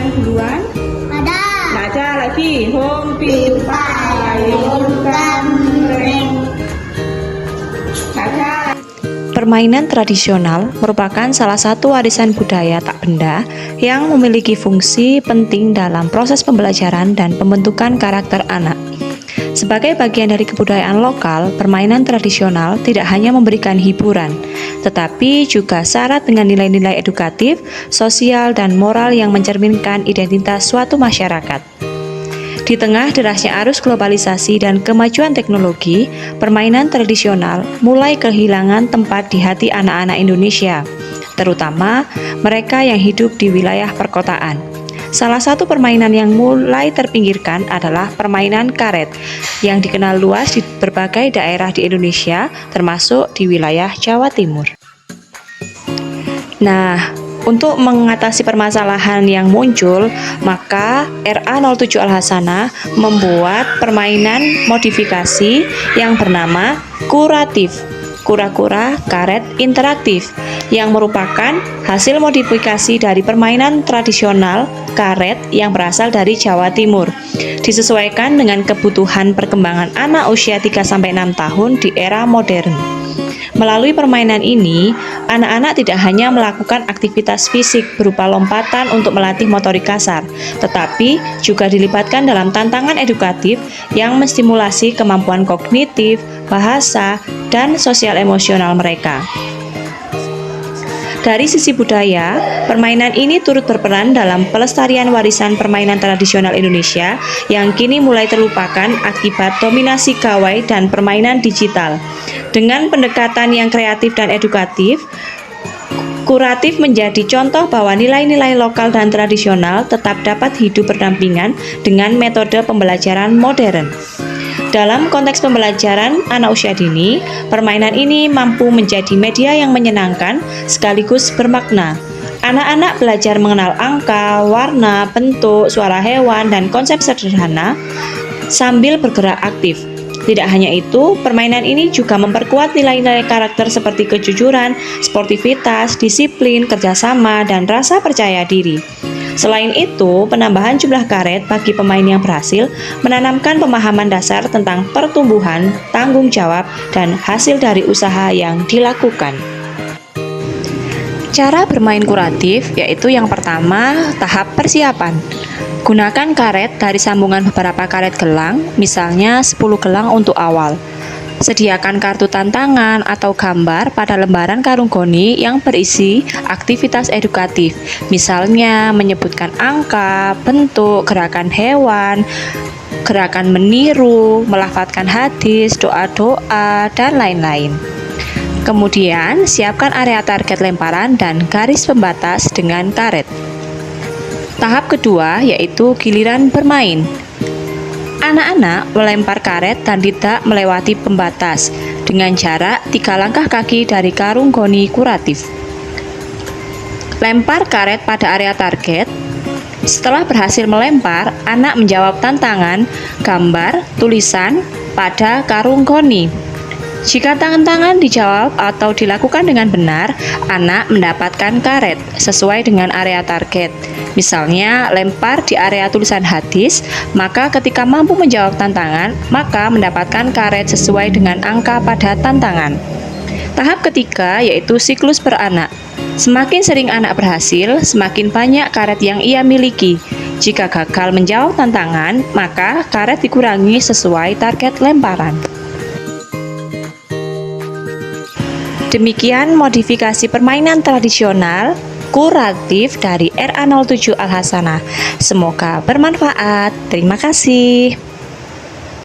yang duluan? Ada. Baca lagi. Hong pi pai bukan reng. Baca. Permainan tradisional merupakan salah satu warisan budaya tak benda yang memiliki fungsi penting dalam proses pembelajaran dan pembentukan karakter anak. Sebagai bagian dari kebudayaan lokal, permainan tradisional tidak hanya memberikan hiburan, tetapi juga syarat dengan nilai-nilai edukatif, sosial, dan moral yang mencerminkan identitas suatu masyarakat. Di tengah derasnya arus globalisasi dan kemajuan teknologi, permainan tradisional mulai kehilangan tempat di hati anak-anak Indonesia, terutama mereka yang hidup di wilayah perkotaan. Salah satu permainan yang mulai terpinggirkan adalah permainan karet, yang dikenal luas di berbagai daerah di Indonesia, termasuk di wilayah Jawa Timur. Nah, untuk mengatasi permasalahan yang muncul, maka RA07 Al-Hasanah membuat permainan modifikasi yang bernama Kuratif, kura-kura karet interaktif, yang merupakan hasil modifikasi dari permainan tradisional karet yang berasal dari Jawa Timur, disesuaikan dengan kebutuhan perkembangan anak usia 3-6 tahun di era modern. Melalui permainan ini, anak-anak tidak hanya melakukan aktivitas fisik berupa lompatan untuk melatih motorik kasar, tetapi juga dilibatkan dalam tantangan edukatif yang menstimulasi kemampuan kognitif, bahasa, dan sosial emosional mereka. Dari sisi budaya, permainan ini turut berperan dalam pelestarian warisan permainan tradisional Indonesia yang kini mulai terlupakan akibat dominasi gawai dan permainan digital. Dengan pendekatan yang kreatif dan edukatif, Kuratif menjadi contoh bahwa nilai-nilai lokal dan tradisional tetap dapat hidup berdampingan dengan metode pembelajaran modern. Dalam konteks pembelajaran anak usia dini, permainan ini mampu menjadi media yang menyenangkan sekaligus bermakna. Anak-anak belajar mengenal angka, warna, bentuk, suara hewan, dan konsep sederhana sambil bergerak aktif. Tidak hanya itu, permainan ini juga memperkuat nilai-nilai karakter seperti kejujuran, sportivitas, disiplin, kerjasama, dan rasa percaya diri. Selain itu, penambahan jumlah karet bagi pemain yang berhasil menanamkan pemahaman dasar tentang pertumbuhan, tanggung jawab, dan hasil dari usaha yang dilakukan. Cara bermain kuratif yaitu yang pertama, tahap persiapan. Gunakan karet dari sambungan beberapa karet gelang, misalnya 10 gelang untuk awal. Sediakan kartu tantangan atau gambar pada lembaran karung goni yang berisi aktivitas edukatif, misalnya menyebutkan angka, bentuk, gerakan hewan, gerakan meniru, melafadzkan hadis, doa-doa, dan lain-lain. Kemudian, siapkan area target lemparan dan garis pembatas dengan karet. Tahap kedua yaitu giliran bermain. Anak-anak melempar karet dan tidak melewati pembatas dengan jarak 3 langkah kaki dari karung goni kuratif. Lempar karet pada area target. Setelah berhasil melempar, anak menjawab tantangan, gambar, tulisan pada karung goni. Jika tangan-tangan dijawab atau dilakukan dengan benar, anak mendapatkan karet sesuai dengan area target. Misalnya, lempar di area tulisan hadis, maka ketika mampu menjawab tantangan, maka mendapatkan karet sesuai dengan angka pada tantangan. Tahap ketiga yaitu siklus beranak. Semakin sering anak berhasil, semakin banyak karet yang ia miliki. Jika gagal menjawab tantangan, maka karet dikurangi sesuai target lemparan. Demikian modifikasi permainan tradisional kuratif dari RA07 Al-Hasanah. Semoga bermanfaat. Terima kasih.